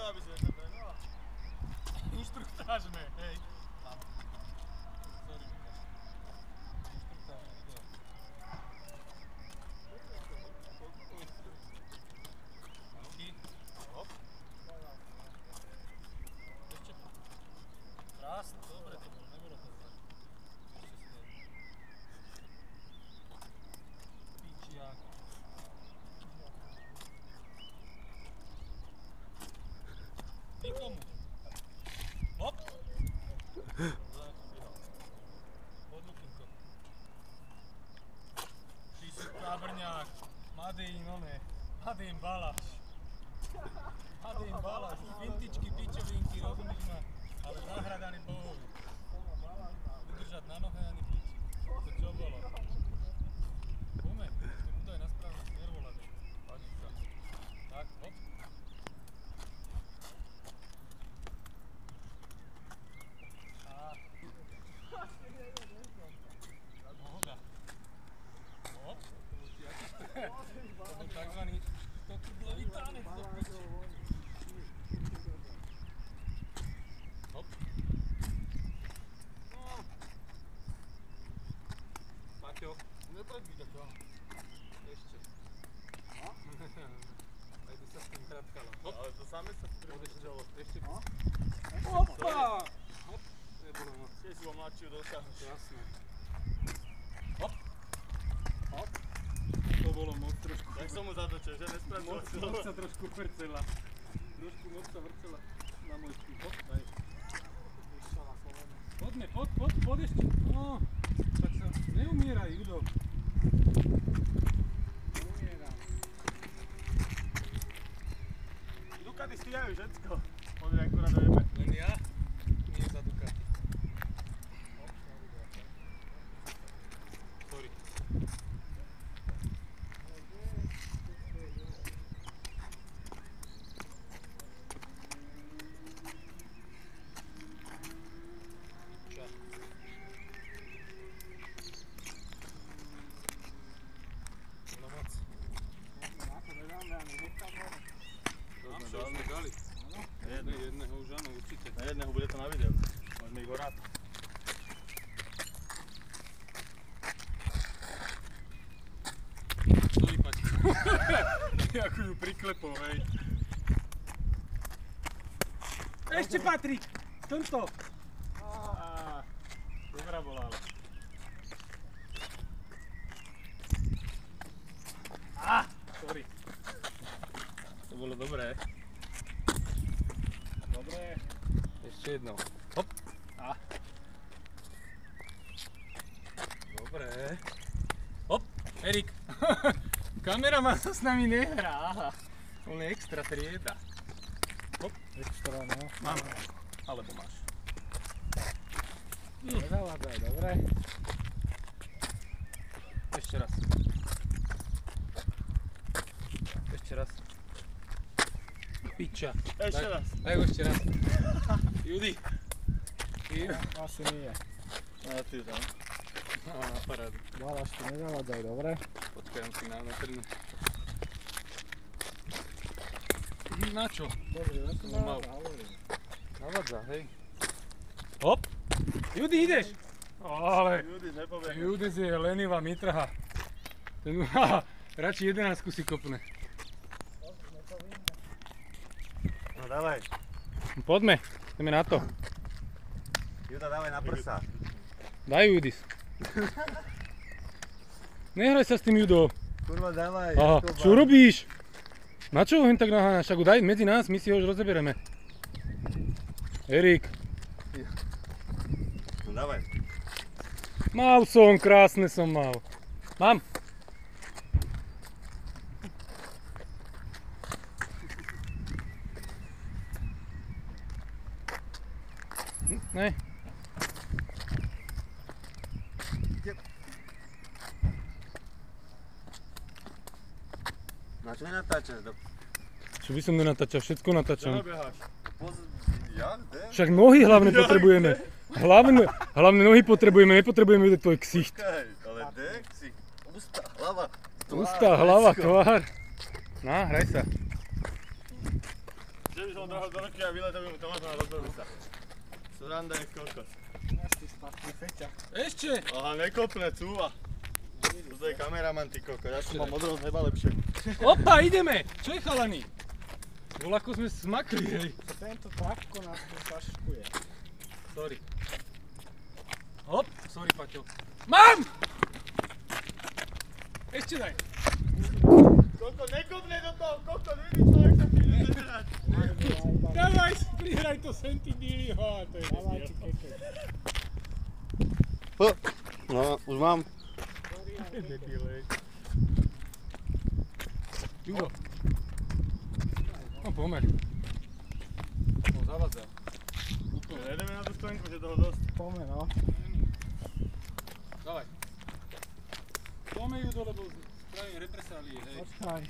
aby si vedel trénovať. Inštruktáž ne, hej. Sorry, Lukáš. Inštruktáž ne, video. Ruky. Hop. Ešte. Krásne, dobre to bolo, nebolo to zle. Ešte si daj. Pičiak. Ty komu? Hop! Podlukinko. Ty si tábrňák. Madejn, one. Madejn Baláš. Madejn Baláš. Vintičky, pičovinky, rozumieš ma? Ale zahradaný bohovi. Udržať na nohe ani piči. To čo bolo? Pome, to budú aj na správny smer volať. Páči sa. Tak, hop. Noga. Hop. To bol takzvaný tokudlový tanec do piči. Hop. Paťo, nepredvíď ako. Ešte. Aj by sa s tým hradkala. Hop. Ale to samé sa Odešťalo. Ešte. Opa! Hop. Nebolo moc. Keď si ho mladšiu dosiahnuť. Jasné. Hop. Hop. To bolo moc trošku. Tak som mu zatočil, že nespracoval. Moc sa trošku vrcela. Trošku moc sa vrcela na môj štík. Hop, daj. Poďme, poď ešte. No, tak sa neumieraj, Judo. Neumieraj. Ducati stíhajú všetko. Pozri, akurát dojeme. Len ja? Nie za Ducati. Sorry. Jedného už áno, určite. Na jedného bude to na videu. Môžeme ich ho rád. Stojí, Paťko. Ako ju priklepol, hej. Ešte Patrik! Tomto! Dobrá bola, ale. Sorry. To bolo dobré. Dobre. Ešte jedno. Hop. Dobre. Hop. Erik. Kameraman sa s nami nehrá. Aha. On je extra trieda. Hop. Extra, no. Mám. Alebo máš. Nezavádaj, dobre. Ešte raz. Ešte raz. Piča. Ešte raz. Daj ho ešte raz. Judy. Asi nie. A ty tam. No, na parádu. Baláš, tu nezavádaj, dobre. Počkaj, musím natrnúť. Na čo? Dobre, na to No, mal. hovorím. Navádza, hej. Hop. Judy, ideš? Ale. Judy, nepovieme. Judy je lenivá mitrha. Ten radšej 11 si kopne. No dávaj. Poďme, ideme na to. Juda, dávaj na prsa. Daj Judis. Nehraj sa s tým, Judo. Kurva, dávaj. Aha, čo robíš? Na čo ho hen tak naháňaš? Však ho daj medzi nás, my si ho už rozebereme. Erik. No dávaj. Mal som, krásne som mal. Mám. Ne. Na čo nenatáčaš? Čo by som nenatáčal, všetko natáčam. Čo nabeháš? Ja? Kde? Však nohy hlavne potrebujeme. Hlavne nohy potrebujeme, nepotrebujeme vidieť tvoj ksicht. Počkaj, ale kde? Ksicht? Ústa, hlava. Ústa, hlava, tvár. No, hraj sa. Že by som ho dal do ruky a vyletel by mu tomátom a rozbil by sa. Sranda je kokos. Máš ty špatný feťa. Ešte! Aha, nekopne, cúva. Toto je kameraman, ty kokos, ja som mám modrosť neba lepšie. Opa, ideme! Čo je chalani? Voľako sme smakli, hej. Tento trapko nás tu zaškuje. Sorry. Hop, sorry Paťo. Mám! Ešte daj. Koko, nekopne do toho, koko, vidíš, človek sa príde zadrať. Dávaj, prihraj to Sentidili, to je Dávaj ti nesmiel. keke. No, už mám. Debil, hej. Jugo. No pomer. No zavadzal. Úplne. Nejdeme na tú stojenku, že toho dosť. Pome, no. Dávaj. Pome ju dole, lebo spravím represálie, hej. Počkaj.